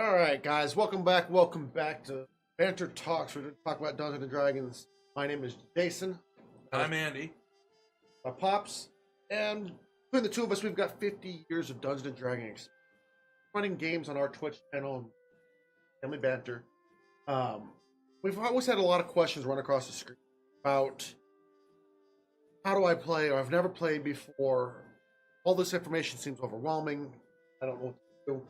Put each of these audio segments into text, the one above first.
All right, guys, welcome back. Welcome back to Banter Talks. We're going to talk about Dungeons and Dragons. My name is Jason. That is I'm Andy. my pops, and between the two of us, we've got 50 years of Dungeons and Dragons running games on our Twitch channel, Family Banter. Um, we've always had a lot of questions run across the screen about how do I play, or I've never played before. All this information seems overwhelming. I don't know what to do.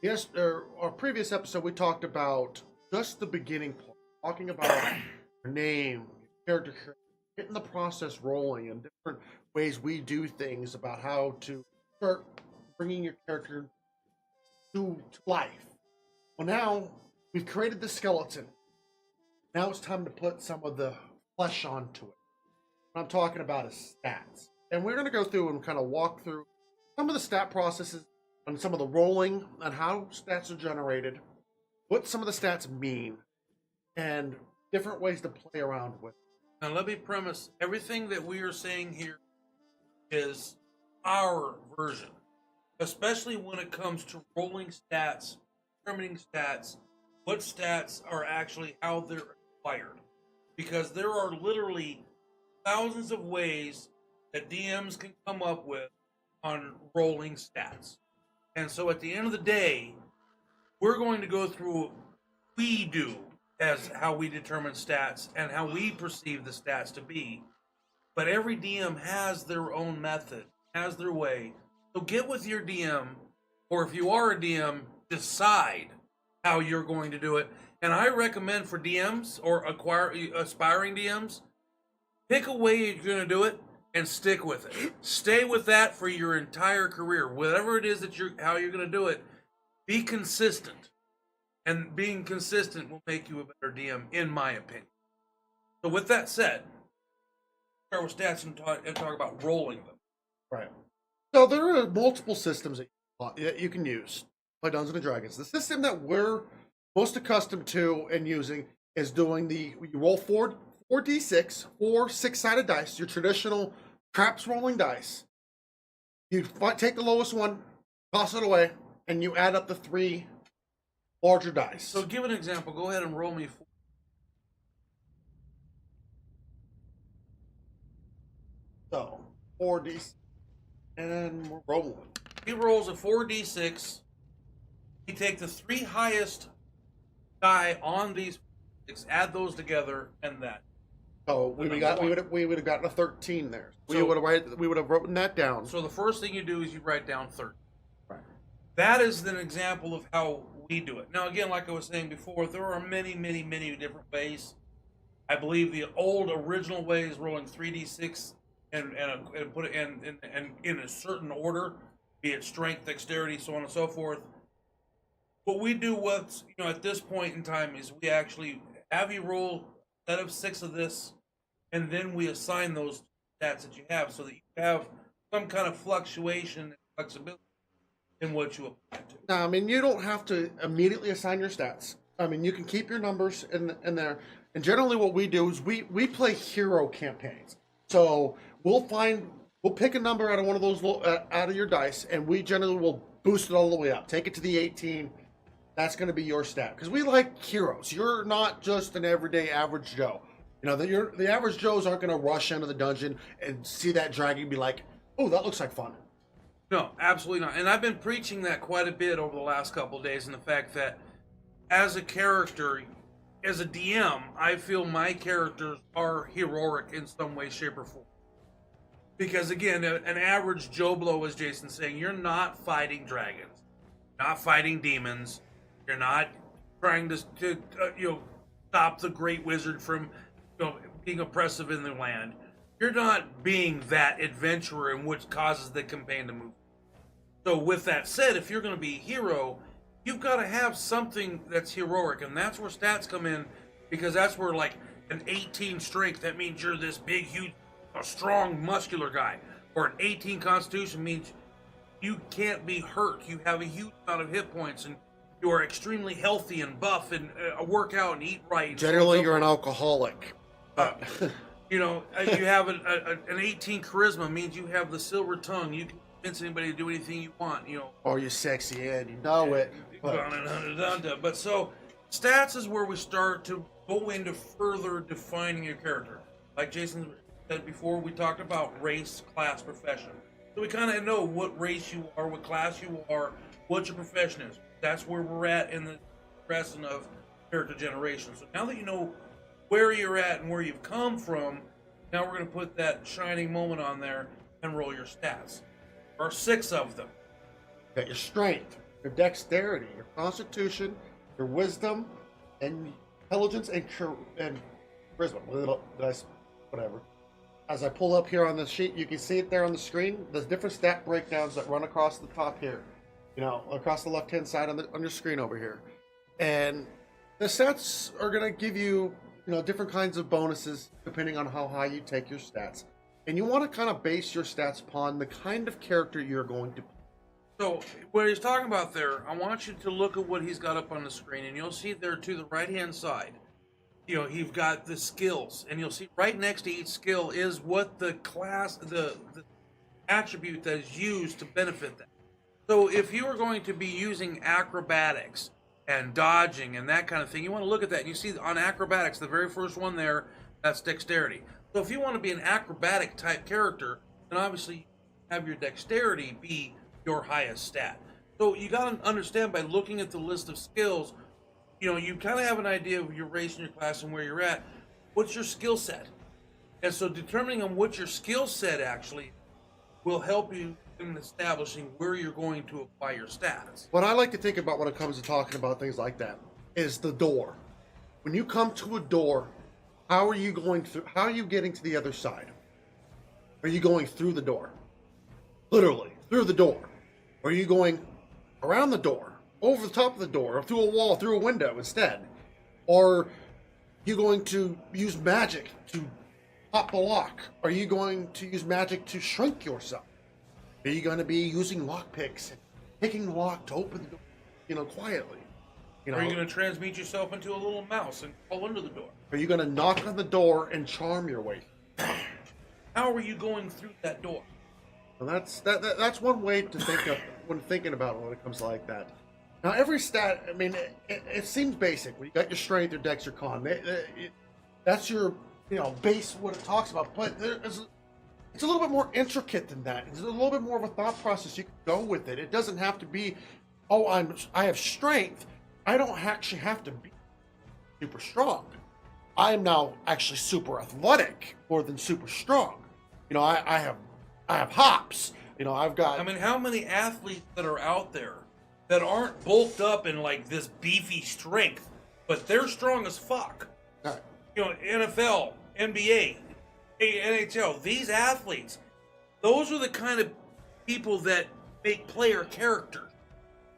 Yes, our previous episode we talked about just the beginning part, talking about your name, your character, getting the process rolling, and different ways we do things about how to start bringing your character to life. Well, now we've created the skeleton. Now it's time to put some of the flesh onto it. What I'm talking about is stats, and we're going to go through and kind of walk through some of the stat processes and some of the rolling and how stats are generated, what some of the stats mean, and different ways to play around with. Now, let me premise everything that we are saying here is our version, especially when it comes to rolling stats, determining stats, what stats are actually how they're acquired. Because there are literally thousands of ways that DMs can come up with on rolling stats. And so at the end of the day, we're going to go through what we do as how we determine stats and how we perceive the stats to be. But every DM has their own method, has their way. So get with your DM, or if you are a DM, decide how you're going to do it. And I recommend for DMs or aspiring DMs, pick a way you're going to do it and stick with it. Stay with that for your entire career. Whatever it is that how you're going to do it, be consistent. And being consistent will make you a better DM, in my opinion. So with that said, start with stats and talk about rolling them. Right. So there are multiple systems that you can use by Dungeons and Dragons. The system that we're most accustomed to and using is doing you roll 4d6, 4 six-sided dice, your traditional traps rolling dice. You take the lowest one, toss it away, and you add up the 3 larger dice. So give an example. Go ahead and roll me 4. So 4d6, and we're rolling. He rolls a 4d6. He takes the 3 highest die on these 6, add those together, and that. So we would have gotten a 13 there. We would have written that down. So the first thing you do is you write down 13. Right. That is an example of how we do it. Now, again, like I was saying before, there are many, many, many different ways. I believe the old original way is rolling 3d6 and put it in a certain order, be it strength, dexterity, so on and so forth. What we do at this point in time is we actually have you roll a set of 6 of this, and then we assign those stats that you have so that you have some kind of fluctuation and flexibility in what you apply to. Now, I mean, you don't have to immediately assign your stats. I mean, you can keep your numbers in there. And generally what we do is we play hero campaigns. So we'll pick a number out of one of those out of your dice, and we generally will boost it all the way up. Take it to the 18. That's going to be your stat. Because we like heroes. You're not just an everyday average Joe. You know, the average Joes aren't going to rush into the dungeon and see that dragon and be like, oh, that looks like fun. No, absolutely not. And I've been preaching that quite a bit over the last couple of days, and the fact that as a character, as a DM, I feel my characters are heroic in some way, shape, or form. Because again, an average Joe Blow, as Jason's saying, you're not fighting dragons, not fighting demons, you're not trying to stop the great wizard from being oppressive in the land. You're not being that adventurer in which causes the campaign to move. So with that said, if you're going to be a hero, you've got to have something that's heroic, and that's where stats come in, because that's where, like, an 18 strength, that means you're this big, huge, strong, muscular guy. Or an 18 constitution means you can't be hurt. You have a huge amount of hit points, and you are extremely healthy and buff and work out and eat right. Generally, you're an alcoholic. You have an 18 charisma means you have the silver tongue. You can convince anybody to do anything you want. You know, Or you're sexy and you know it. But so stats is where we start to go into further defining your character. Like Jason said before, we talked about race, class, profession. So we kind of know what race you are, what class you are, what your profession is. That's where we're at in the progression of character generation. So now that you know where you're at and where you've come from, now we're going to put that shining moment on there and roll your stats. There are 6 of them. You got your strength, your dexterity, your constitution, your wisdom, and intelligence and charisma. Whatever. As I pull up here on the sheet, you can see it there on the screen. There's different stat breakdowns that run across the top here. You know, across the left-hand side on your screen over here. And the stats are going to give you, you know, different kinds of bonuses depending on how high you take your stats. And you want to kind of base your stats upon the kind of character you're going to play. So, what he's talking about there, I want you to look at what he's got up on the screen, and you'll see there to the right-hand side, you know, you've got the skills, and you'll see right next to each skill is what the class, the attribute that is used to benefit that. So, if you are going to be using acrobatics and dodging and that kind of thing, you want to look at that, and you see on acrobatics, the very first one there, that's dexterity. So, if you want to be an acrobatic type character, then obviously you have your dexterity be your highest stat. So you got to understand by looking at the list of skills, you know, you kind of have an idea of your race and your class and where you're at. What's your skill set? And so determining on what your skill set actually will help you in establishing where you're going to apply your stats. What I like to think about when it comes to talking about things like that is the door. When you come to a door, how are you going through? How are you getting to the other side? Are you going through the door? Literally, through the door. Or are you going around the door, over the top of the door, or through a wall, through a window instead? Or are you going to use magic to pop the lock? Are you going to use magic to shrink yourself? Are you going to be using lock picks and picking the lock to open the door, you know, quietly? You know, are you going to transmute yourself into a little mouse and crawl under the door? Are you going to knock on the door and charm your way? How are you going through that door? And that's one way to think of when thinking about it when it comes like that. Now, every stat, I mean, it seems basic. When you got your strength, your dex, your con, that's your, you know, base what it talks about. But it's a little bit more intricate than that. It's a little bit more of a thought process you can go with it. It doesn't have to be, oh, I have strength. I don't actually have to be super strong. I am now actually super athletic more than super strong. You know, I have hops. You know, I've got. I mean, how many athletes that are out there that aren't bulked up in like this beefy strength, but they're strong as fuck? Right. You know, NFL, NBA, NHL, these athletes, those are the kind of people that make player characters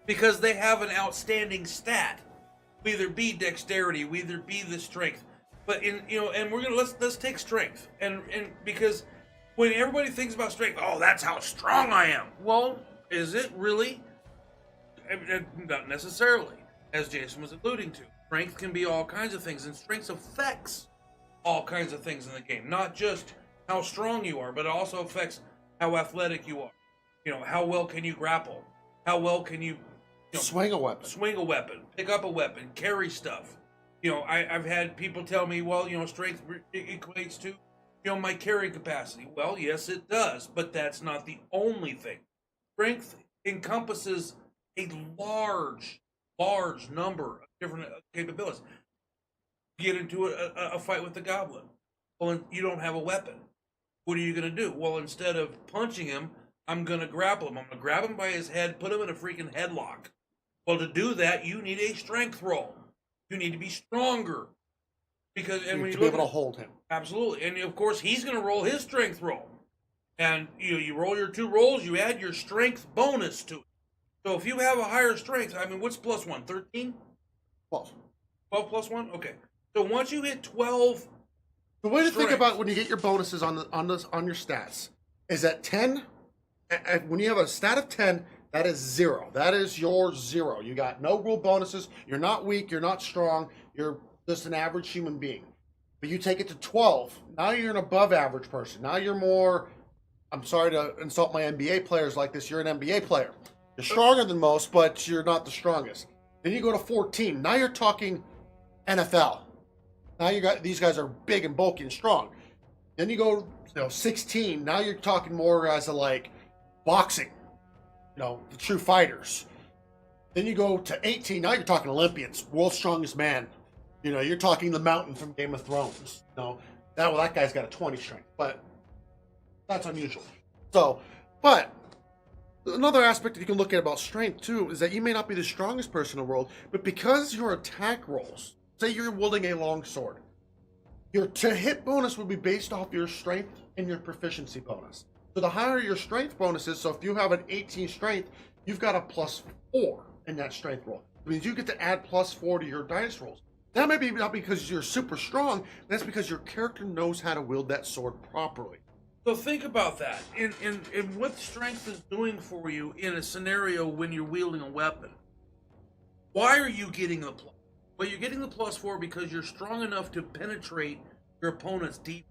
because they have an outstanding stat. We either be dexterity, we either be the strength. But in, you know, and we're gonna let's take strength and because when everybody thinks about strength, oh, that's how strong I am. Well, is it really? Not necessarily, as Jason was alluding to. Strength can be all kinds of things, and strength affects all kinds of things in the game. Not just how strong you are, but it also affects how athletic you are. You know, how well can you grapple? How well can you know, swing a weapon? Swing a weapon, pick up a weapon, carry stuff. You know, I've had people tell me, well, you know, strength equates to, you know, my carrying capacity. Well, yes, it does, but that's not the only thing. Strength encompasses a large number of different capabilities. Get into a fight with the goblin. Well, you don't have a weapon. What are you going to do? Well, instead of punching him, I'm going to grapple him. I'm going to grab him by his head, put him in a freaking headlock. Well, to do that, you need a strength roll. You need to be stronger. Because and when to you be look able at, to hold him. Absolutely. And of course, he's going to roll his strength roll. And you roll your 2 rolls, you add your strength bonus to it. So if you have a higher strength, I mean, what's plus 1? 13? 12. 12 plus 1? Okay. So once you hit 12, the way to think about when you get your bonuses on your stats is that 10. When you have a stat of 10, that is 0. That is your 0. You got no real bonuses. You're not weak. You're not strong. You're just an average human being. But you take it to 12. Now you're an above average person. Now you're more I'm sorry to insult my NBA players like this. You're an NBA player. You're stronger than most, but you're not the strongest. Then you go to 14. Now you're talking NFL. Now you got these guys are big and bulky and strong. Then you go, 16. Now you're talking more as a like boxing. The true fighters. Then you go to 18. Now you're talking Olympians, world's strongest man. You're talking the Mountain from Game of Thrones. That guy's got a 20 strength, but that's unusual. So, but another aspect that you can look at about strength too is that you may not be the strongest person in the world, but because your attack rolls, say you're wielding a long sword, your to hit bonus would be based off your strength and your proficiency bonus. So the higher your strength bonus is, so if you have an 18 strength, you've got a +4 in that strength roll. It means you get to add +4 to your dice rolls. That may be not because you're super strong, that's because your character knows how to wield that sword properly. So think about that. In what strength is doing for you in a scenario when you're wielding a weapon. Why are you getting the plus? Well, you're getting the +4 because you're strong enough to penetrate your opponent's deep,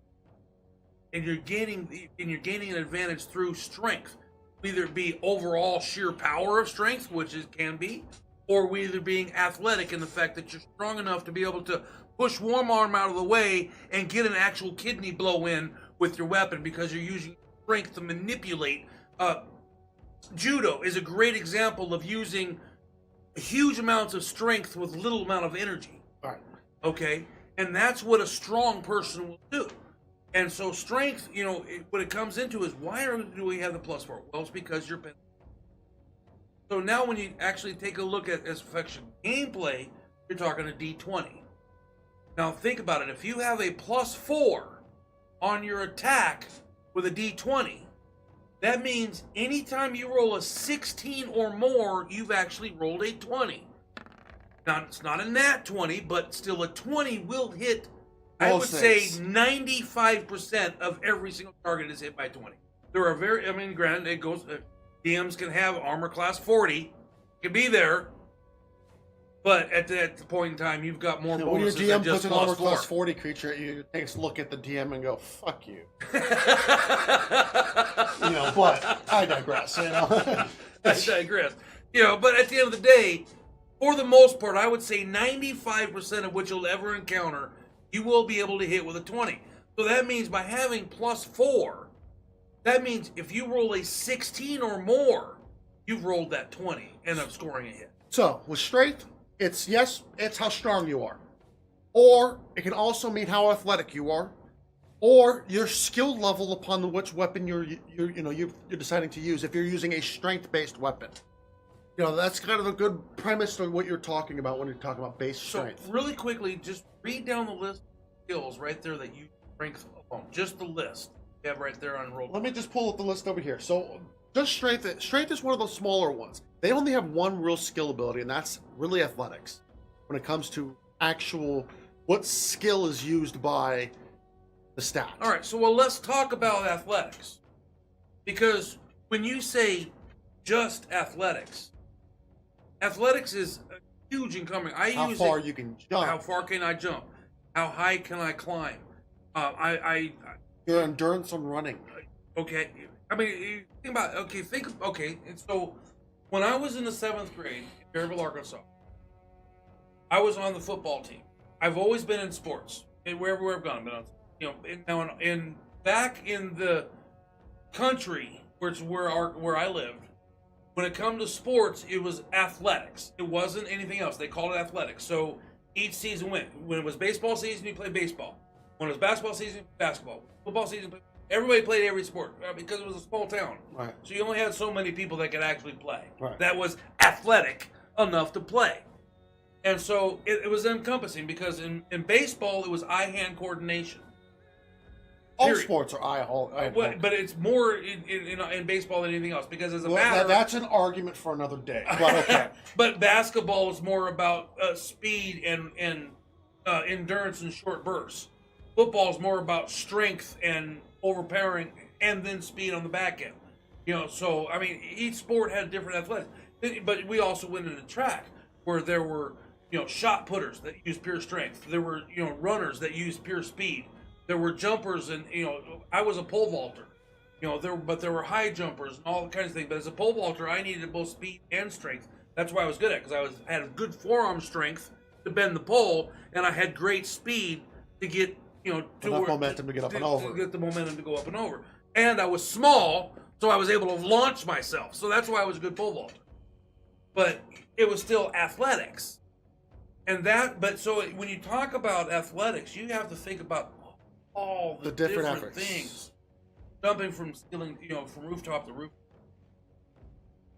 and you're gaining an advantage through strength. Either it be overall sheer power of strength, which it can be, or either being athletic in the fact that you're strong enough to be able to push one arm out of the way and get an actual kidney blow in with your weapon because you're using strength to manipulate. Judo is a great example of using huge amounts of strength with little amount of energy. All right. Okay? And that's what a strong person will do. And so strength, what it comes into is, why do we have the +4? Well, it's because you're... So now when you actually take a look at as affection gameplay, you're talking a D20. Now think about it. If you have a +4 on your attack with a D20, that means anytime you roll a 16 or more, you've actually rolled a 20. Now, it's not a nat 20, but still a 20 will hit. I would say 95% of every single target is hit by 20. There are granted, it goes... DMs can have armor class 40, can be there, but at the point in time, you've got more bonuses when your DM than just puts an armor +4. class 40 creature, you takes a look at the DM and go, "Fuck you." But I digress. I digress. But at the end of the day, for the most part, I would say 95% of what you'll ever encounter, you will be able to hit with a 20. So that means by having +4. That means if you roll a 16 or more, you've rolled that 20 and I'm scoring a hit. So, with strength, it's how strong you are. Or it can also mean how athletic you are. Or your skill level upon which weapon you're deciding to use if you're using a strength-based weapon. That's kind of a good premise of what you're talking about when you're talking about base strength. So, really quickly, just read down the list of skills right there that you strength alone. Just the list. You have right there on roll. Let me just pull up the list over here. So, just strength. Strength is one of the smaller ones. They only have one real skill ability, and that's really athletics. When it comes to actual what skill is used by the stat. All right, so let's talk about athletics. Because when you say just athletics is a huge encompassing. How far you can jump. How far can I jump? How high can I climb? Your endurance on running. Okay. I mean, think about and so when I was in the 7th grade in Maryville, Arkansas, I was on the football team. I've always been in sports. Wherever I've gone, back in the country, where I lived, when it comes to sports, it was athletics. It wasn't anything else. They called it athletics. So each season went. When it was baseball season, you played baseball. When it was basketball season, basketball. Football season, everybody played every sport because it was a small town. Right. So you only had so many people that could actually play. Right. That was athletic enough to play. And so it was encompassing because in baseball, it was eye-hand coordination. All sports are eye-hand. But it's more in baseball than anything else because as a matter... That's an argument for another day. But okay. But basketball is more about speed and endurance and short bursts. Football is more about strength and overpowering and then speed on the back end. So, I mean, each sport had different athletics. But we also went into track where there were, shot putters that used pure strength. There were, runners that used pure speed. There were jumpers and, I was a pole vaulter. there were high jumpers and all kinds of things. But as a pole vaulter, I needed both speed and strength. That's why I was good at, because had a good forearm strength to bend the pole, and I had great speed to get enough momentum to get up and over. To get the momentum to go up and over. And I was small, so I was able to launch myself. So that's why I was a good pole vaulter. But it was still athletics. So when you talk about athletics, you have to think about all the different things. Jumping from ceiling, from rooftop to roof.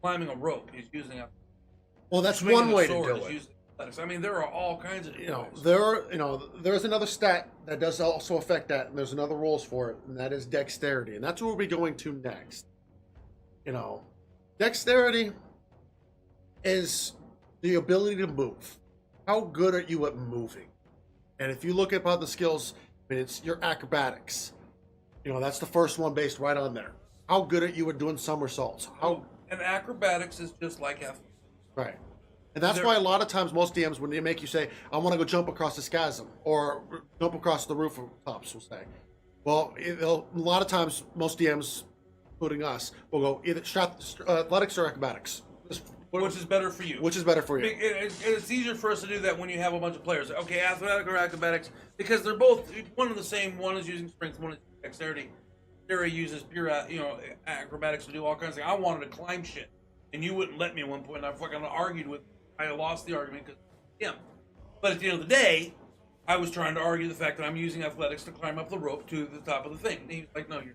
Climbing a rope is using athletics. Well, that's one way to do it. I mean, there are all kinds of there's another stat that does also affect that, and there's another rules for it, and that is dexterity, and that's what we'll be going to next. Dexterity is the ability to move. How good are you at moving? And if you look at the skills, it's your acrobatics. That's the first one based right on there. How good are you at doing somersaults? And acrobatics is just like athletics. Right. And that's why a lot of times most DMs, when they make you say, I want to go jump across this chasm or jump across the roof tops, will say. Well, a lot of times most DMs, including us, will go either athletics or acrobatics. Which is better for you. Which is better for you. It's easier for us to do that when you have a bunch of players. Okay, athletic or acrobatics, because they're both one and the same. One is using strength, one is dexterity. Dexterity uses pure, acrobatics to do all kinds of things. I wanted to climb shit, and you wouldn't let me at one point. And I fucking argued with. I lost the argument because him. But at the end of the day, I was trying to argue the fact that I'm using athletics to climb up the rope to the top of the thing. And he was like, "No, you're."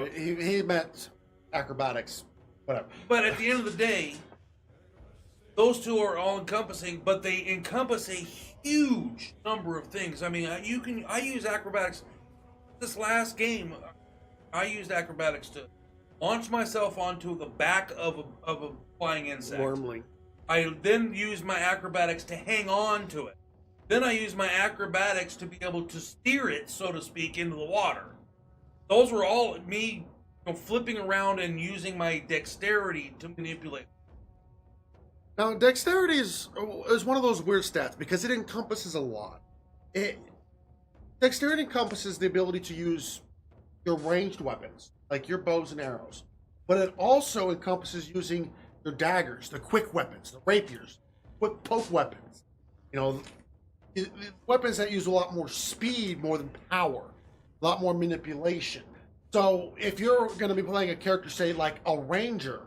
He meant acrobatics. Whatever. But at the end of the day, those two are all encompassing, but they encompass a huge number of things. I mean, I use acrobatics. This last game, I used acrobatics to launch myself onto the back of a flying insect. Wormling. I then used my acrobatics to hang on to it. Then I used my acrobatics to be able to steer it, so to speak, into the water. Those were all me flipping around and using my dexterity to manipulate. Now, dexterity is one of those weird stats because it encompasses a lot. Dexterity encompasses the ability to use your ranged weapons, like your bows and arrows. But it also encompasses using your daggers, the quick weapons, the rapiers, poke weapons. Weapons that use a lot more speed more than power, a lot more manipulation. So if you're going to be playing a character, say like a ranger,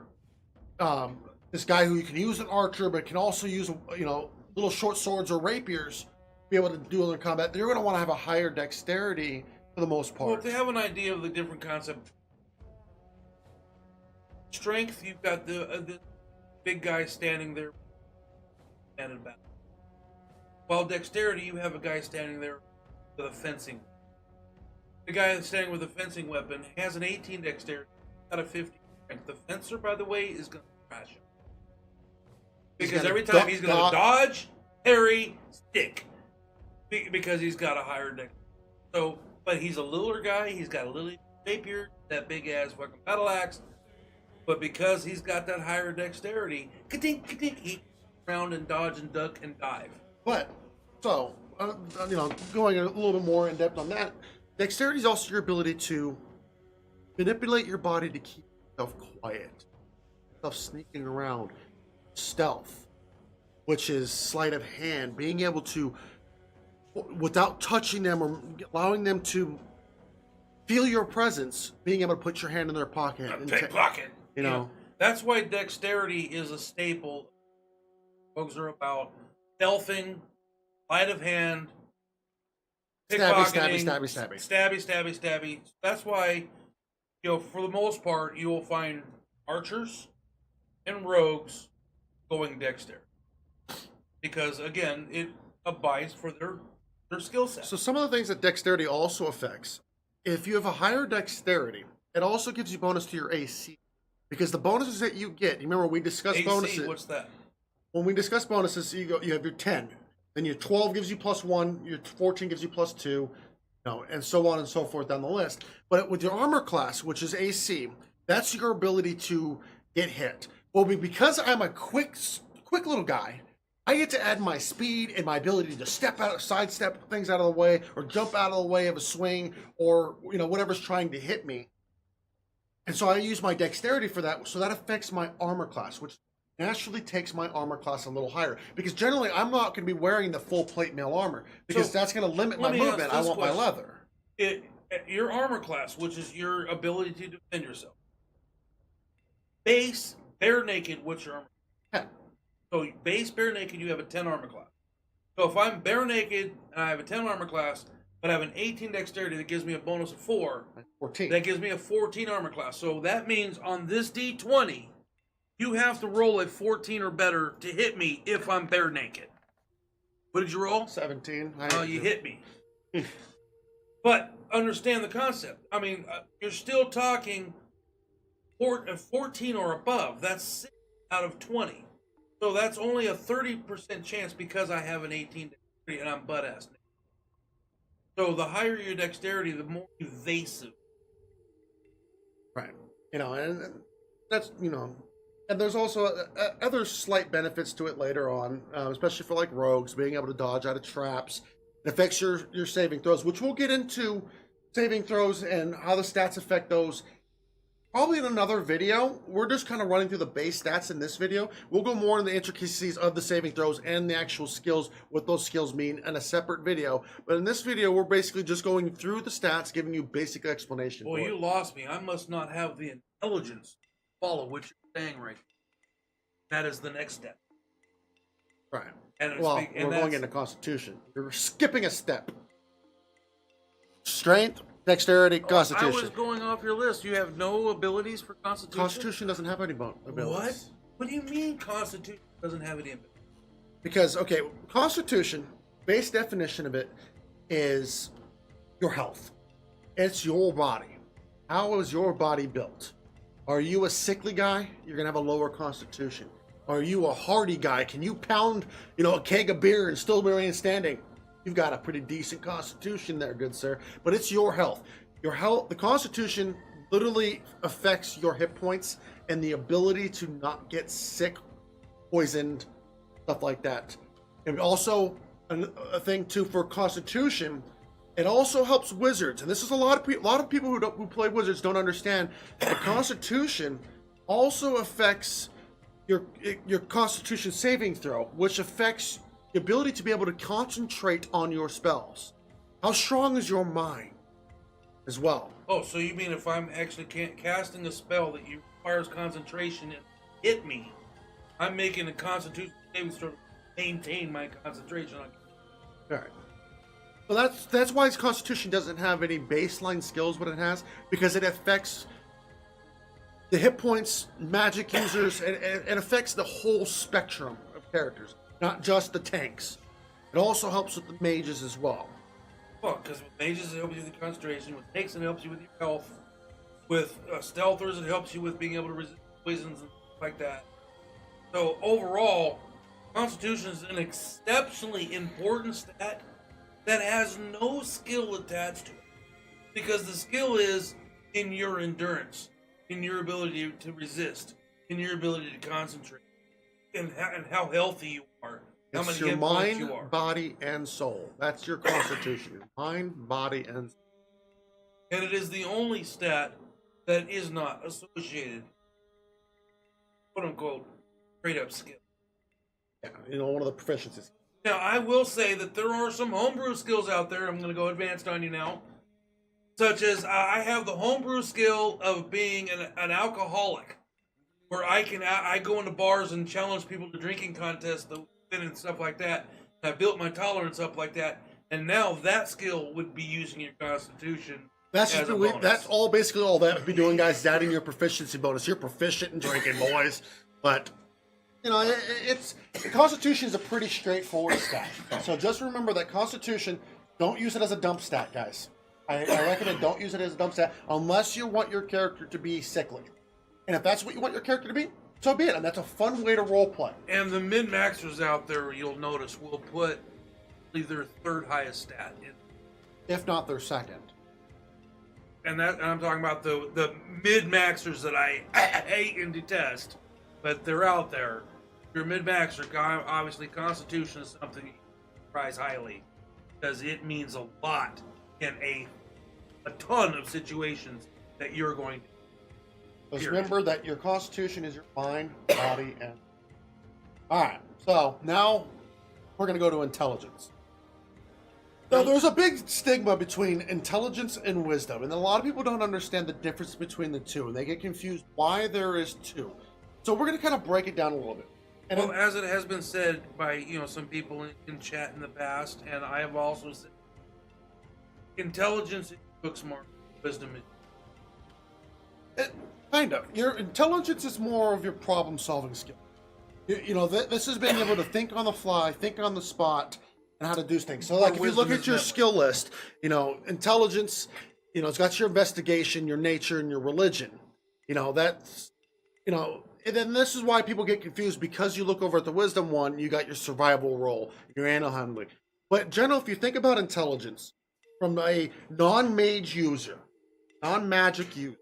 this guy who you can use an archer, but can also use little short swords or rapiers, be able to do in combat, you're going to want to have a higher dexterity for the most part. Well, to have an idea of the different concept, strength, you've got the big guy standing there, standing back. While dexterity, you have a guy standing there with a fencing. The guy that's standing with a fencing weapon has an 18 dexterity, got a 50 strength. The fencer, by the way, is going to crash him. Because every time he's going to dodge, parry, stick. Because he's got a higher dex. So, but he's a littler guy. He's got a little rapier, that big ass fucking battle axe. But because he's got that higher dexterity, he around and dodge and duck and dive. But so going a little bit more in depth on that, dexterity is also your ability to manipulate your body to keep yourself quiet, yourself sneaking around, stealth, which is sleight of hand, being able to, without touching them or allowing them to feel your presence, being able to put your hand in their pocket. Pickpocket. That's why dexterity is a staple. Folks are about stealthing, sleight of hand, pickpocketing, stabby. That's why, for the most part, you will find archers and rogues going dexterity. Because, again, it abides for their skill set. So some of the things that dexterity also affects, if you have a higher dexterity, it also gives you bonus to your AC. Because the bonuses that you get, remember we discussed AC, bonuses. What's that? When we discuss bonuses, you have your 10. Then your 12 gives you +1, your 14 gives you +2, and so on and so forth down the list. But with your armor class, which is AC, that's your ability to get hit. Well, because I'm a quick little guy, I get to add my speed and my ability to step out, sidestep things out of the way, or jump out of the way of a swing, or whatever's trying to hit me. And so I use my dexterity for that. So that affects my armor class, which naturally takes my armor class a little higher. Because generally, I'm not going to be wearing the full plate mail armor because that's going to limit my movement. I want my leather. Your armor class, which is your ability to defend yourself. Base bare naked, what's your armor? 10. So base bare naked, you have a 10 armor class. So if I'm bare naked and I have a 10 armor class, but I have an 18 dexterity that gives me a bonus of 4, 14. That gives me a 14 armor class. So that means on this D20, you have to roll a 14 or better to hit me if I'm bare naked. What did you roll? 17. Oh, you hit me. But understand the concept. I mean, you're still talking 14 or above. That's 6 out of 20. So that's only a 30% chance because I have an 18 dexterity and I'm butt ass. So the higher your dexterity, the more evasive. Right. And that's, and there's also other slight benefits to it later on, especially for like rogues, being able to dodge out of traps. It affects your saving throws, which we'll get into saving throws and how the stats affect those probably in another video. We're just kind of running through the base stats in this video. We'll go more in the intricacies of the saving throws and the actual skills, what those skills mean in a separate video. But in this video, we're basically just going through the stats, giving you basic explanation. Well, you lost me. I must not have the intelligence to follow what you're saying right now. That is the next step. Right. And we're going into Constitution. You're skipping a step. Strength, dexterity, Constitution. I was going off your list. You have no abilities for Constitution? Constitution doesn't have any abilities. What? What do you mean Constitution doesn't have any abilities? Because, okay, Constitution, base definition of it is your health. It's your body. How is your body built? Are you a sickly guy? You're going to have a lower Constitution. Are you a hardy guy? Can you pound, a keg of beer and still remain standing? You've got a pretty decent Constitution there, good sir. But it's your health. Your health, the Constitution literally affects your hit points and the ability to not get sick, poisoned, stuff like that. And also, a thing too for Constitution, it also helps wizards. And this is a lot of people who play wizards don't understand. The Constitution also affects your Constitution saving throw, which affects the ability to be able to concentrate on your spells. How strong is your mind as well? Oh, so you mean if I'm actually casting a spell that requires concentration and hit me, I'm making a Constitution saving throw to maintain my concentration on. All right. Well, that's why Constitution doesn't have any baseline skills. What it has, because it affects the hit points, magic users, and affects the whole spectrum of characters, not just the tanks. It also helps with the mages as well. Well, because with mages it helps you with your concentration, with tanks it helps you with your health, with stealthers it helps you with being able to resist poisons and stuff like that. So overall, Constitution is an exceptionally important stat that has no skill attached to it, because the skill is in your endurance, in your ability to resist, in your ability to concentrate, and how healthy you are. How It's many your hit points mind, you are. body, and soul. That's your Constitution. Your mind, body, and soul. And it is the only stat that is not associated, quote unquote, straight up skill. Yeah, one of the proficiencies. Now, I will say that there are some homebrew skills out there. I'm going to go advanced on you now. Such as, I have the homebrew skill of being an alcoholic, where I go into bars and challenge people to drinking contests and stuff like that. And I built my tolerance up like that, and now that skill would be using your Constitution. That's all. Basically, all that would be doing, guys. Is adding your proficiency bonus. You're proficient in drinking, boys. But it's Constitution is a pretty straightforward stat. So just remember that Constitution. Don't use it as a dump stat, guys. I recommend don't use it as a dump stat unless you want your character to be sickly. And if that's what you want your character to be, so be it. And that's a fun way to role play. And the min-maxers out there, you'll notice, will put their third highest stat in. If not their second. And I'm talking about the mid-maxers that I hate and detest, but they're out there. Your mid-maxer, obviously, Constitution is something you prize highly because it means a lot in a ton of situations that you're going to. Just remember that your constitution is your mind, body, and. Alright, so now we're going to go to intelligence. Now, there's a big stigma between intelligence and wisdom, and a lot of people don't understand the difference between the two, and they get confused why there is two. So we're going to kind of break it down a little bit. And well, as it has been said by some people in chat in the past, and I have also said, intelligence is book smart, wisdom is. Kind of. Your intelligence is more of your problem-solving skill. This is being able to think on the fly, think on the spot, and how to do things. So, like, if you look at your skill list, intelligence, it's got your investigation, your nature, and your religion. That's, and then this is why people get confused, because you look over at the wisdom one, you got your survival role, your animal handling. But, general, if you think about intelligence from a non-mage user, non-magic user,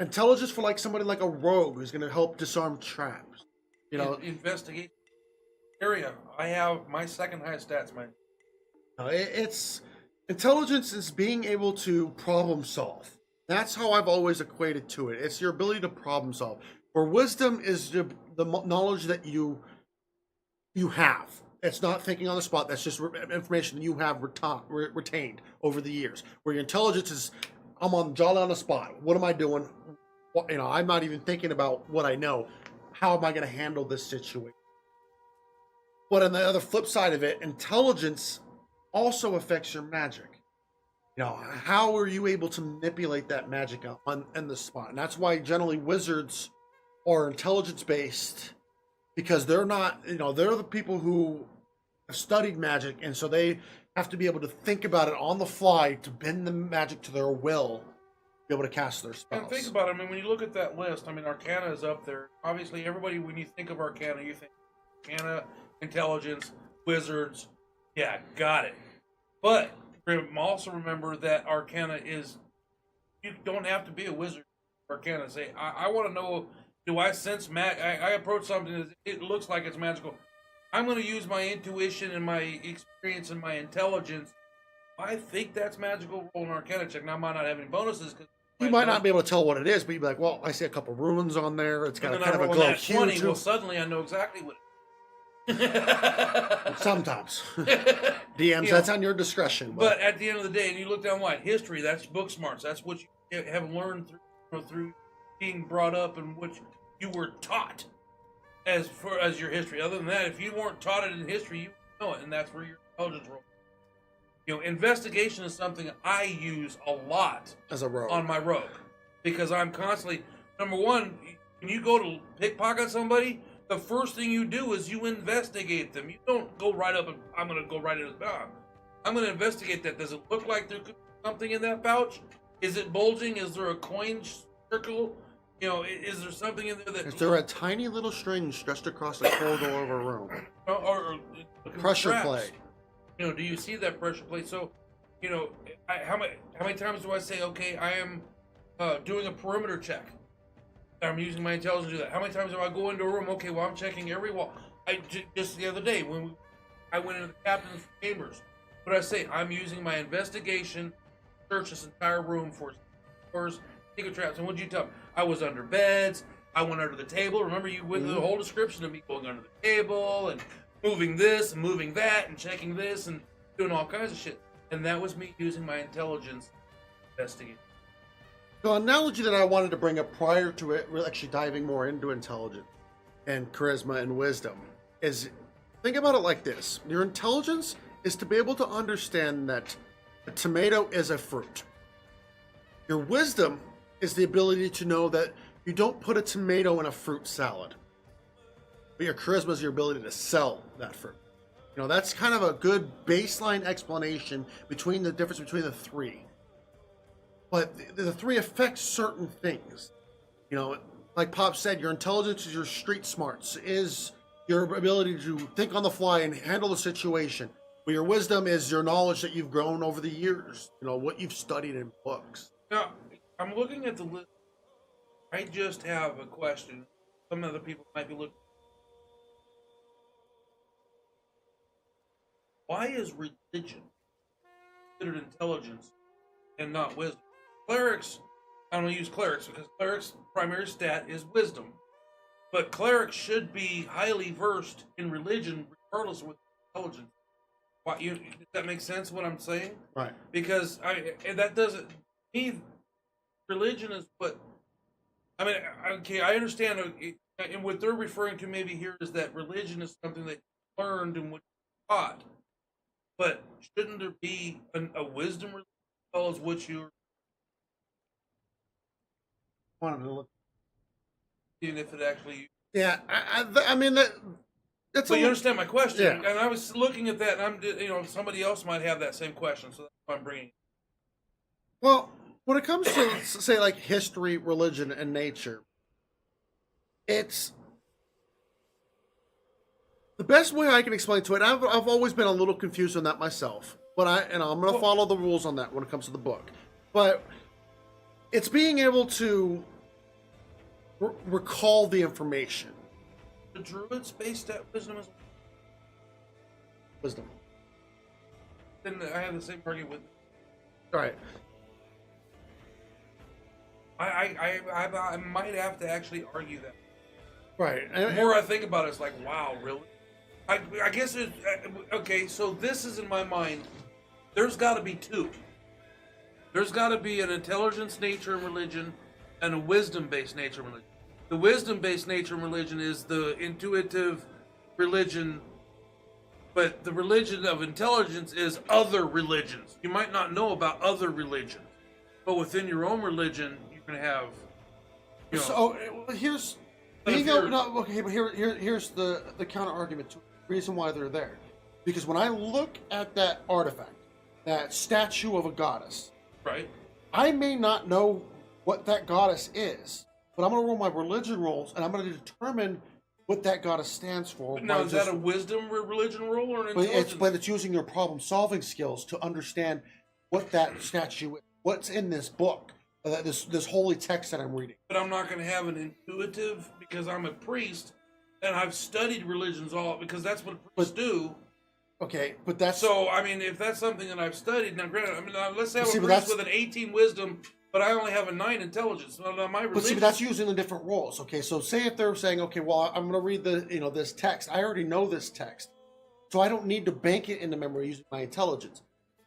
intelligence for like somebody like a rogue who's going to help disarm traps. Investigation area. I have my second highest stats, man. It's intelligence is being able to problem solve. That's how I've always equated to it. It's your ability to problem solve. Or wisdom is the knowledge that you have. It's not thinking on the spot. That's just information you have retained over the years. Where your intelligence is, I'm jolly on the spot. What am I doing? I'm not even thinking about what I know. How am I going to handle this situation? But on the other flip side of it, intelligence also affects your magic. How are you able to manipulate that magic on the spot? And that's why generally wizards are intelligence based, because they're not, they're the people who have studied magic, and so they have to be able to think about it on the fly to bend the magic to their will, be able to cast their spells. And think about it. When you look at that list, Arcana is up there. Obviously, everybody, when you think of Arcana, you think Arcana, intelligence, wizards. Yeah, got it. But also remember that Arcana is, you don't have to be a wizard. Arcana, say, I want to know, do I sense I approach something that it looks like it's magical. I'm going to use my intuition and my experience and my intelligence. I think that's magical. Roll an Arcana check. Now I might not have any bonuses. You might not be able to tell what it is, but you'd be like, well, I see a couple runes on there. It's got kind of a glow hue 20, well, suddenly I know exactly what it is. Sometimes. DMs, that's on your discretion. But at the end of the day, and you look down the line, history, that's book smarts. That's what you have learned through being brought up and what you were taught as your history. Other than that, if you weren't taught it in history, you know it, and that's where your intelligence rolls. Investigation is something I use a lot as a rogue on my rogue, because I'm constantly, number one, when you go to pickpocket somebody, the first thing you do is you investigate them. You don't go right up and I'm going to go right in his mouth. I'm going to investigate that. Does it look like there could be something in that pouch? Is it bulging? Is there a coin circle? Is there something in there that... Is there a tiny little string stretched across the corridor of a room? Or pressure traps? plate. Do you see that pressure plate? So, how many times do I say, okay, I am doing a perimeter check? I'm using my intelligence to do that. How many times do I go into a room? Okay, well, I'm checking every wall. Just the other day when I went into the captain's chambers, what I say, I'm using my investigation, search this entire room for secret traps. And what did you tell me? I was under beds. I went under the table. Remember, you went through the whole description of me going under the table and moving this and moving that and checking this and doing all kinds of shit. And that was me using my intelligence investigating. The analogy that I wanted to bring up prior to it, we're actually diving more into intelligence and charisma and wisdom, is think about it like this. Your intelligence is to be able to understand that a tomato is a fruit. Your wisdom is the ability to know that you don't put a tomato in a fruit salad. But your charisma is your ability to sell that fruit. That's kind of a good baseline explanation between the difference between the three. But the three affect certain things. Like Pop said, your intelligence is your street smarts, is your ability to think on the fly and handle the situation. But your wisdom is your knowledge that you've grown over the years, what you've studied in books. Now, I'm looking at the list. I just have a question. some other people might be looking. Why is religion considered intelligence and not wisdom? Clerics, I'm going to use clerics because clerics' primary stat is wisdom. But clerics should be highly versed in religion regardless of what intelligence. Does that make sense what I'm saying? Right. Because that doesn't mean religion is what. I mean, okay, I understand, and what they're referring to maybe here is that religion is something that you learned and what you taught. But shouldn't there be a wisdom religion as well as what you're Wanted to look. seeing if it actually. Yeah, I mean that's. So you understand my question, Yeah. and I was looking at that, and somebody else might have that same question, so that's why I'm bringing. Well, when it comes to say like history, religion, and nature, it's the best way I can explain to it. I've always been a little confused on that myself, but I'm going to follow the rules on that when it comes to the book. But it's being able to recall the information. The Druids based that wisdom as Wisdom. then I have the same argument with. All right. I might have to actually argue that. Right. The more I think about it, it's like, wow, really? I guess it. Okay, so this is in my mind. There's got to be two. There's got to be an intelligence, nature, and religion, and a wisdom-based nature and religion. The wisdom-based nature and religion is the intuitive religion, but the religion of intelligence is other religions. You might not know about other religions, but within your own religion, you can have. So here's But if being able, you're- no, okay, but here's the counter argument to it. The reason why they're there, because when I look at that artifact, that statue of a goddess, Right. I may not know what that goddess is, but I'm going to roll my religion rolls and I'm going to determine what that goddess stands for. But now, by is just- that a wisdom religion role or an but intelligence? it's using your problem solving skills to understand what that statue is, what's in this book, this holy text that I'm reading. But I'm not going to have an intuitive because I'm a priest and I've studied religions all because that's what priests do. Okay, but that's So I mean, if that's something that I've studied, now granted, I mean, let's say I'm See, a but priest that's- with an 18 wisdom, but I only have a 9 intelligence. Now my But see, religion. but that's using the different roles. Okay, so say if they're saying, okay, well, I'm going to read this text. I already know this text, so I don't need to bank it into memory using my intelligence.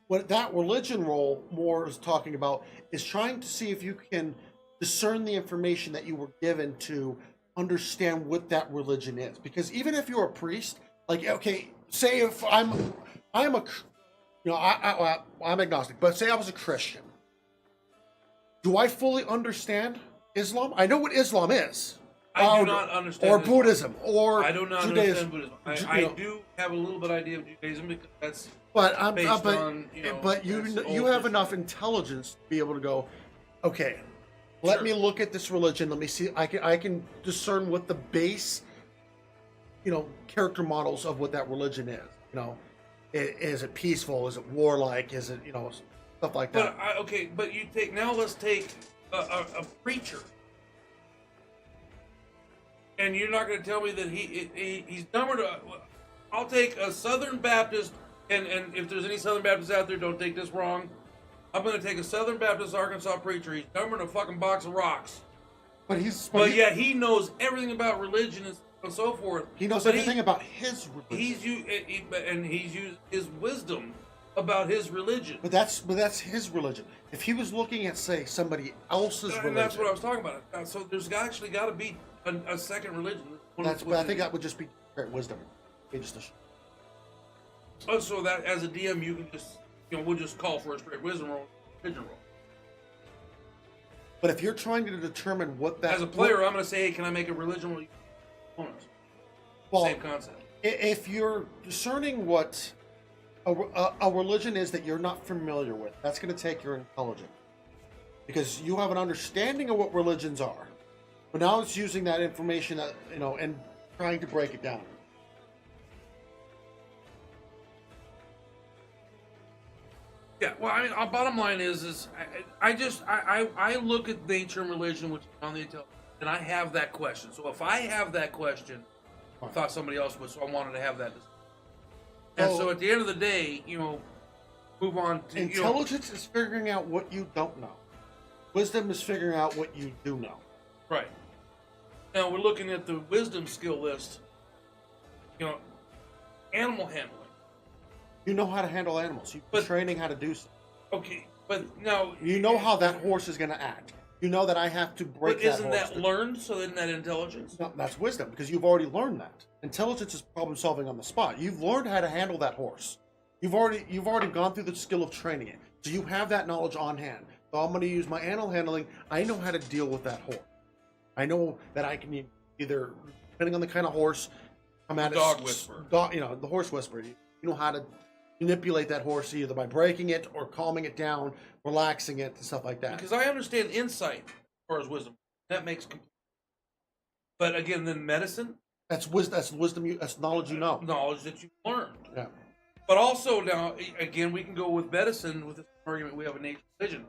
What that religion role more is talking about is trying to see if you can discern the information that you were given to understand what that religion is. Because even if you're a priest, like, okay, say if I'm agnostic, but say I was a Christian. Do I fully understand Islam? I know what Islam is. I do not understand Or Islam. Buddhism, or I do not Judaism. understand Buddhism. Ju- I you know. do have a little bit idea of Judaism because that's But I'm, based but, on, but you that's you old have enough Christian. intelligence to be able to go, okay, let Sure. me look at this religion. Let me see. I can discern what the base, character models of what that religion is. Is it peaceful? Is it warlike? Is it stuff like that? But let's take a preacher, and you're not going to tell me that he's dumber to. I'll take a Southern Baptist, and if there's any Southern Baptists out there, don't take this wrong. I'm going to take a Southern Baptist Arkansas preacher. He's dumber than a fucking box of rocks. But yet he knows everything about religion and so forth. he knows But everything about his religion. He's used his wisdom about his religion. But that's his religion. If he was looking at, say, somebody else's religion, And that's what I was talking about. So there's actually got to be a second religion. but I think that would just be wisdom. So that as a DM, you can just we'll just call for a straight wisdom roll, religion roll. But if you're trying to determine what that As a player, I'm going to say, hey, can I make a religion roll? Opponents. well, Same concept. if you're discerning what a religion is that you're not familiar with, that's going to take your intelligence, because you have an understanding of what religions are, but now it's using that information that and trying to break it down. Yeah, well, I mean, our bottom line is I look at nature and religion, which is on the intelligence. then I have that question. So if I have that question, I thought somebody else would, so I wanted to have that discussion. And so at the end of the day, move on to intelligence is figuring out what you don't know. Wisdom is figuring out what you do know. Right. Now we're looking at the wisdom skill list. Animal handling. You know how to handle animals. You've been training how to do so. Okay, but now You know how that horse is going to act. You know that I have to break but that isn't horse. that learned? So isn't that intelligence? No, that's wisdom because you've already learned that. Intelligence is problem solving on the spot. You've learned how to handle that horse. You've already gone through the skill of training it. So you have that knowledge on hand. So I'm going to use my animal handling. I know how to deal with that horse. I know that I can either, depending on the kind of horse, I'm at Dog whisperer. the horse whisperer. You know how to manipulate that horse either by breaking it or calming it down, relaxing it, and stuff like that. Because I understand insight as far as wisdom. That makes complete. But again, then medicine, That's wisdom. That's knowledge you know. knowledge that you've learned. Yeah. But also now, again, we can go with medicine with this argument we have in nature vision.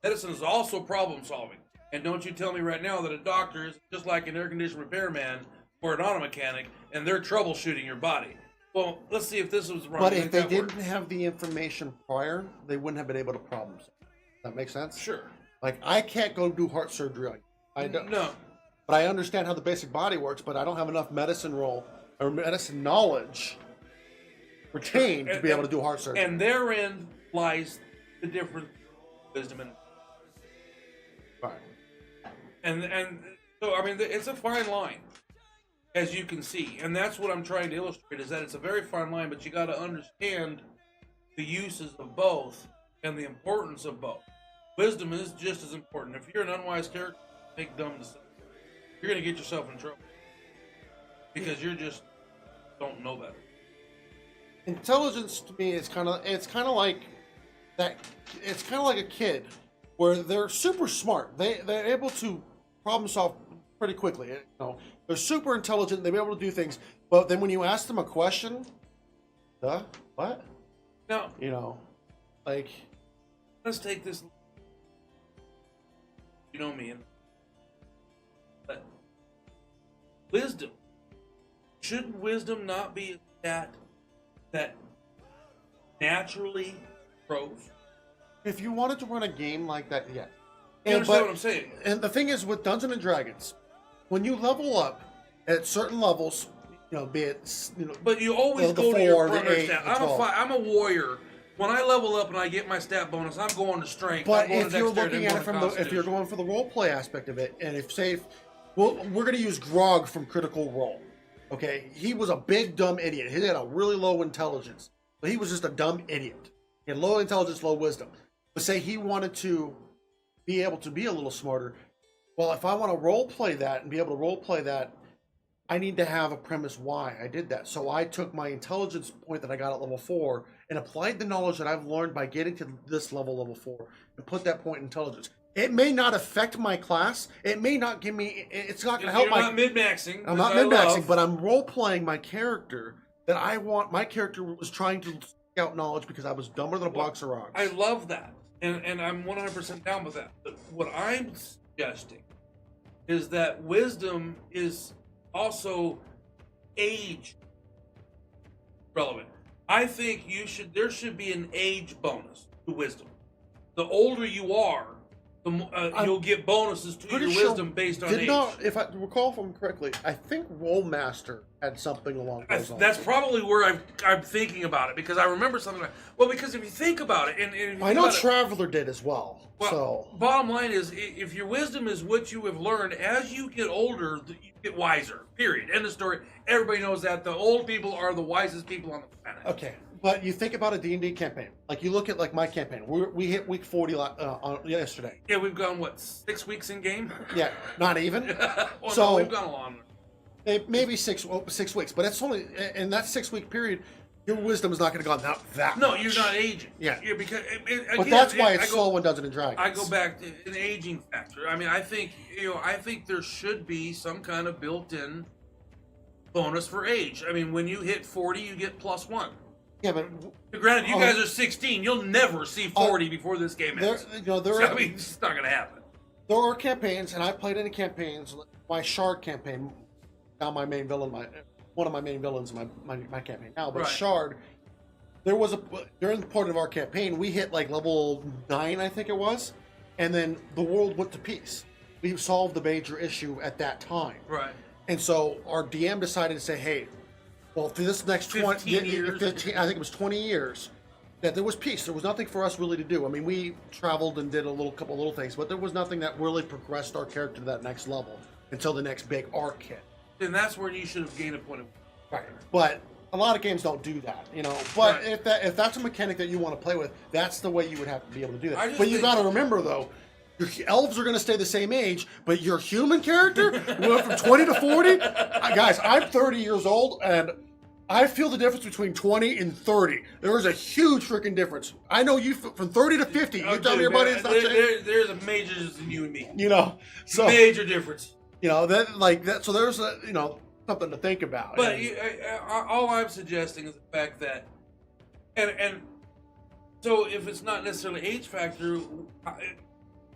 Medicine is also problem solving. And don't you tell me right now that a doctor is just like an air conditioner repairman or an auto mechanic, and they're troubleshooting your body. Well, let's see if this was wrong. But if they didn't have the information prior, they wouldn't have been able to problem solve. Does that make sense? Sure. Like I can't go do heart surgery on you. I don't. No. But I understand how the basic body works. But I don't have enough medicine knowledge retained to be able to do heart surgery. And therein lies the difference wisdom and Fine. and so I mean it's a fine line, as you can see, and that's what I'm trying to illustrate is that it's a very fine line, but you got to understand the uses of both and the importance of both. Wisdom is just as important. If you're an unwise character, make dumb decisions, you're going to get yourself in trouble because you're just don't know better. Intelligence to me is kind of like that. It's kind of like a kid where they're super smart. They're able to problem solve pretty quickly. They're super intelligent. They're able to do things. But then when you ask them a question, what? Now, like let's take this. You know me, but wisdom. Shouldn't wisdom not be a stat that naturally grows? if you wanted to run a game like that, yeah. You understand what I'm saying? And the thing is with Dungeons and Dragons, when you level up at certain levels, be it But you always the go to your 4, the primary 8, stat. the 12. I'm a warrior. When I level up and I get my stat bonus, I'm going to strength. But I'm going if to you're dexterity, looking I'm at it going from to if you're constitution. going for the role play aspect of it, and we're going to use Grog from Critical Role. Okay, he was a big dumb idiot. He had a really low intelligence, but he was just a dumb idiot. He had low intelligence, low wisdom. But say he wanted to be able to be a little smarter. Well, if I want to role play that and be able to role play that, I need to have a premise why I did that. So I took my intelligence point that I got at level 4 and applied the knowledge that I've learned by getting to this level 4, and put that point in intelligence. It may not affect my class. It may not give me. It's not going to help You're not mid-maxing. I'm not mid-maxing, but I'm role-playing my character that I want. My character was trying to seek out knowledge because I was dumber than a box of rocks. I love that, and I'm 100% down with that. But what I'm suggesting is that wisdom is also age relevant. I think there should be an age bonus to wisdom. The older you are, you'll get bonuses to your wisdom based on age. If I recall from correctly, I think Rollmaster had something along those lines. That's probably where I'm thinking about it, because I remember something like, well, because if you think about it, and if you I think know about it, Traveler did as well. well, So bottom line is, if your wisdom is what you have learned, as you get older, you get wiser. Period. End of story. Everybody knows that the old people are the wisest people on the planet. okay, but you think about a D&D campaign. Like you look at my campaign. We hit week 40 yesterday. Yeah, we've gone 6 weeks in game. Yeah, not even. Well, So- no, we've gone along. Maybe 6 weeks, but it's only in that 6 week period. Your wisdom is not going to go down that. No, much. you're not aging. Yeah. because But that's why it's slow in Dungeons and Dragons. I go back to an aging factor. I mean, I think there should be some kind of built-in bonus for age. I mean, when you hit 40, you get +1. Yeah, but Granted, you guys are 16. You'll never see 40 before this game ends. there I mean, it's just not going to happen. there are campaigns, and I played in campaigns my Shard campaign, now my main villain, one of my main villains in my campaign now, but Right. Shard, there was during the part of our campaign, we hit like level 9, I think it was, and then the world went to peace. We solved the major issue at that time. Right. And so our DM decided to say, hey, well, for this next 15 years. 15, I think it was 20 years, that there was peace. There was nothing for us really to do. I mean, we traveled and did couple little things, but there was nothing that really progressed our character to that next level until the next big arc hit. And that's where you should have gained a point of. Right. But a lot of games don't do that, you know. But Right. if that's a mechanic that you want to play with, that's the way you would have to be able to do I that. just But you think- got to remember though, your elves are going to stay the same age, but your human character went from 20 to 40. Guys, I'm 30 years old, and I feel the difference between 20 and 30. There is a huge freaking difference. I know you from 30 to 50. You tell me your buddy it's not changing. There's a major difference in you and me. You know, so Major difference. you know that like that. So there's a something to think about. But And- all I'm suggesting is the fact that, and so if it's not necessarily age factor, it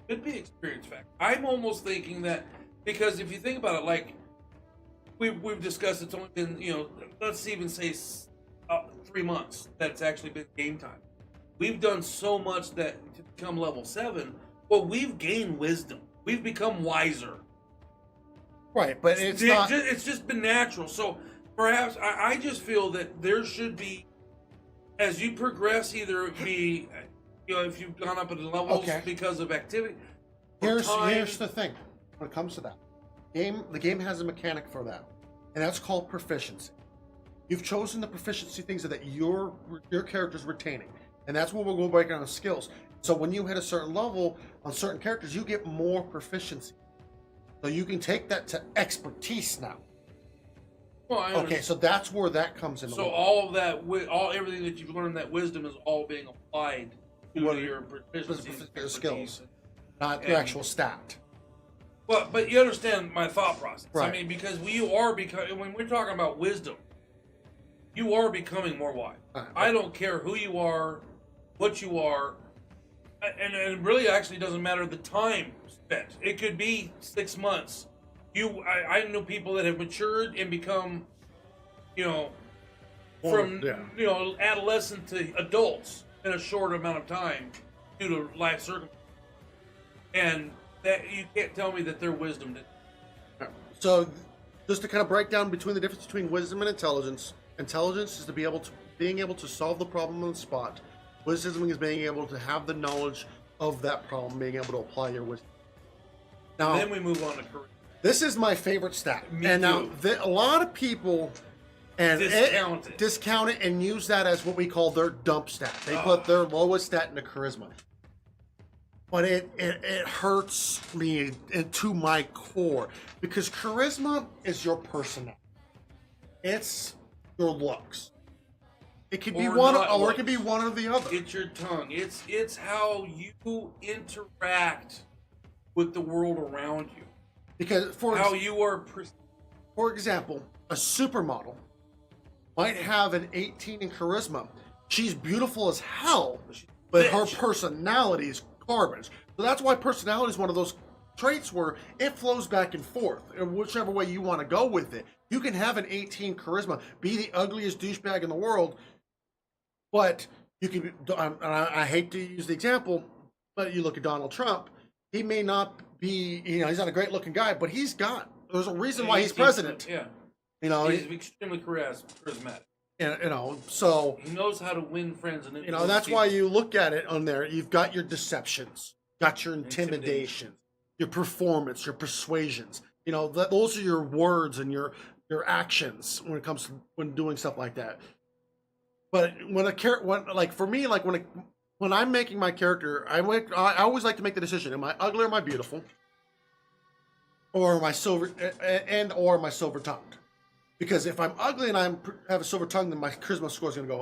could be experience factor. I'm almost thinking that because if you think about it, like we've discussed, it's only been let's even say 3 months that it's actually been game time. We've done so much that to become level 7, well, we've gained wisdom. We've become wiser. right, but it's It's just been natural. So perhaps I just feel that there should be, as you progress, either it be, if you've gone up in the levels Okay. because of activity. or Here's time. the thing when it comes to that. The game has a mechanic for that, and that's called proficiency. You've chosen the proficiency things that your character's retaining, and that's where we'll go break down the skills. So when you hit a certain level on certain characters, you get more proficiency. So you can take that to expertise now. Well, I Okay, understand. so that's where that comes into So play. all of that, everything that you've learned, that wisdom is all being applied to What- your proficiency, your skills. expertise. Not your and- actual stat. But you understand my thought process. I Right. mean, because when we're talking about wisdom, you are becoming more wise. Right. I don't care who you are, what you are, and it really actually doesn't matter the time spent. It could be 6 months. I know people that have matured and become, from yeah. adolescent to adults in a short amount of time due to life circumstances, and that you can't tell me that their wisdom didn't. So, just to kind of break down between the difference between wisdom and intelligence. Intelligence is being able to solve the problem on the spot. Wisdom is being able to have the knowledge of that problem, being able to apply your wisdom. Now, Then we move on to career. this is my favorite stat, Me and now too. a lot of people discount it and use that as what we call their dump stat. They put their lowest stat into charisma. But it hurts me into my core because charisma is your personality. It's your looks. It could be Or one, not or it looks. could be one or the other. It's your tongue. It's how you interact with the world around you. Because How you are. for example, a supermodel might have an 18 in charisma. She's beautiful as hell, but her bitch. personality is garbage. So that's why personality is one of those traits where it flows back and forth, and whichever way you want to go with it. You can have an 18 charisma, be the ugliest douchebag in the world, but you can be, I hate to use the example, but you look at Donald Trump, he may not be, he's not a great looking guy, but there's a reason why he's president. Yeah. He's, He's extremely charismatic. so, He knows how to win friends and that's why you look at it on there. You've got your deceptions, got your intimidation, your performance, your persuasions. Those are your words and your actions when it comes to when doing stuff like that. But when I'm making my character, I always like to make the decision: am I ugly or am I beautiful, or am I silver or am I silver tongued? Because if I'm ugly and I have a silver tongue, then my charisma score is going to go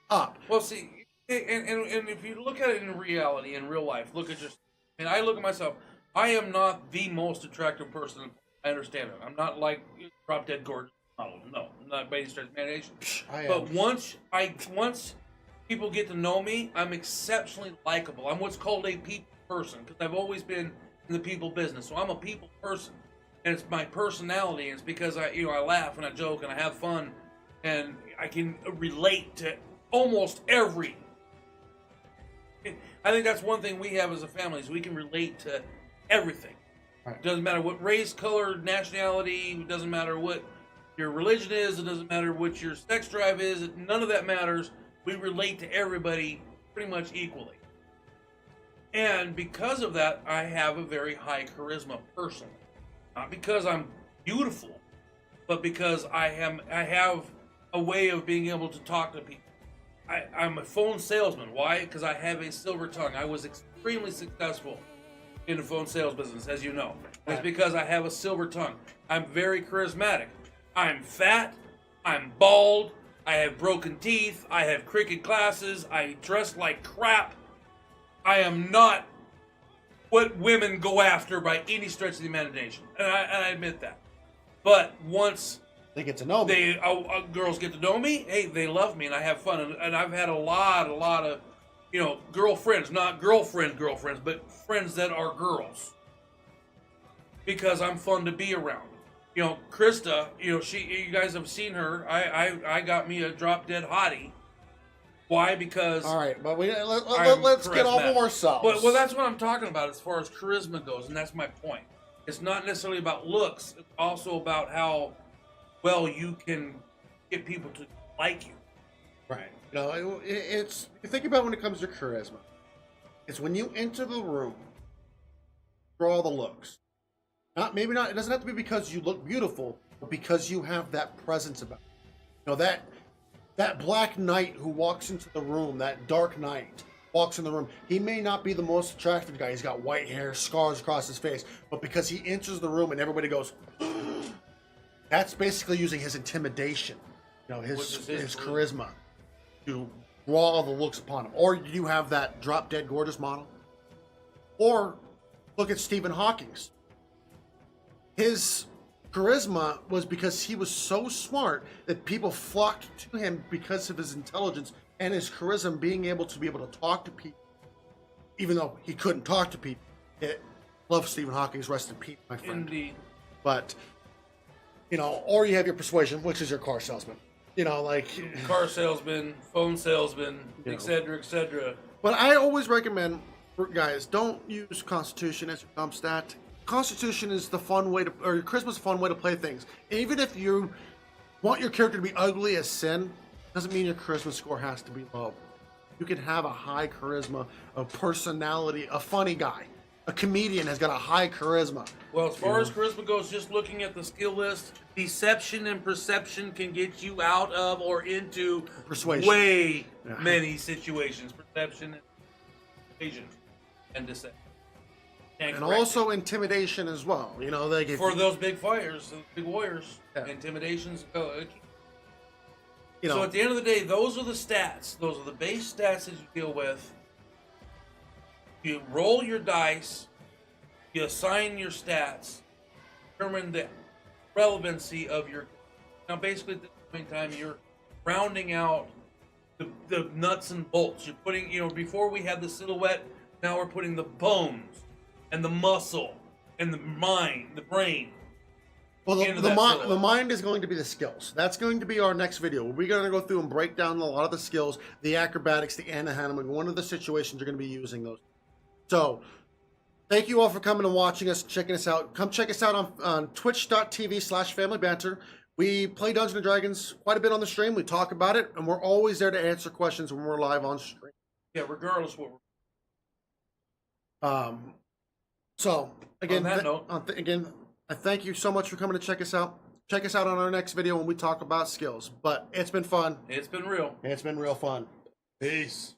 up. Well, see, and if you look at it in reality, in real life, I look at myself. I am not the most attractive person. I understand it. I'm not like drop dead gorgeous model. No, I'm not by any stretch of the imagination. I am. But once people get to know me, I'm exceptionally likable. I'm what's called a people person because I've always been in the people business. So I'm a people person. and it's my personality. And it's because I laugh and I joke and I have fun, and I can relate to almost every. I think that's one thing we have as a family is we can relate to everything. Right. Doesn't matter what race, color, nationality. It doesn't matter what your religion is. It doesn't matter what your sex drive is. None of that matters. We relate to everybody pretty much equally. And because of that, I have a very high charisma personally. Not because I'm beautiful, but because I have a way of being able to talk to people. I'm a phone salesman. Why? Because I have a silver tongue. I was extremely successful in the phone sales business, as you know. And it's because I have a silver tongue. I'm very charismatic. I'm fat. I'm bald. I have broken teeth. I have crooked glasses. I dress like crap. I am not what women go after by any stretch of the imagination. And I admit that. But once They get to know me. girls get to know me, hey, they love me and I have fun. And I've had a lot of, girlfriends, not girlfriends, but friends that are girls. Because I'm fun to be around. Krista, you guys have seen her. I got me a drop dead hottie. Why? Because All right, but I'm let's get off of charismatic. ourselves. Well, that's what I'm talking about as far as charisma goes, and that's my point. It's not necessarily about looks. It's also about how well you can get people to like you. Right. It's you think about when it comes to charisma. It's when you enter the room, draw the looks. Maybe not. It doesn't have to be because you look beautiful, but because you have that presence about you. That black knight who walks into the room, that dark knight walks in the room. He may not be the most attractive guy. He's got white hair, scars across his face, but because he enters the room and everybody goes, that's basically using his intimidation, his charisma to draw all the looks upon him. Or you have that drop dead gorgeous model. Or look at Stephen Hawking's. His charisma was because he was so smart that people flocked to him because of his intelligence and his charisma, being able to talk to people, even though he couldn't talk to people. Love Stephen Hawking's, rest in peace, my friend. Indeed. But or you have your persuasion, which is your car salesman. Car salesman, phone salesman, You know. etc., etc. But I always recommend, guys, don't use Constitution as your dump stat. Constitution is the fun way or Christmas fun way to play things. And even if you want your character to be ugly as sin, doesn't mean your charisma score has to be low. You can have a high charisma, a personality, a funny guy. A comedian has got a high charisma. Well, as far as charisma goes, just looking at the skill list, deception and perception can get you out of or into Persuasion. way Yeah. many situations. Perception, and persuasion, and deception. And also intimidation as well. For those big fighters, those big warriors, Yeah. intimidation's so So at the end of the day, those are the stats. Those are the base stats that you deal with. You roll your dice, you assign your stats, determine the relevancy of your. Now, basically, at this point in time, you're rounding out the nuts and bolts. You're putting, before we had the silhouette, now we're putting the bones and the muscle and the mind, the brain. Well, into the that mind, silhouette. the mind is going to be the skills. That's going to be our next video. We're going to go through and break down a lot of the skills, the acrobatics, the handling. One of the situations you're going to be using those. So, thank you all for coming and watching us, checking us out. Come check us out on twitch.tv/familybanter. We play Dungeons and Dragons quite a bit on the stream. We talk about it, and we're always there to answer questions when we're live on stream. Yeah, regardless what we're. So again, On that note. I thank you so much for coming to check us out. Check us out on our next video when we talk about skills. But it's been fun. It's been real. It's been real fun. Peace.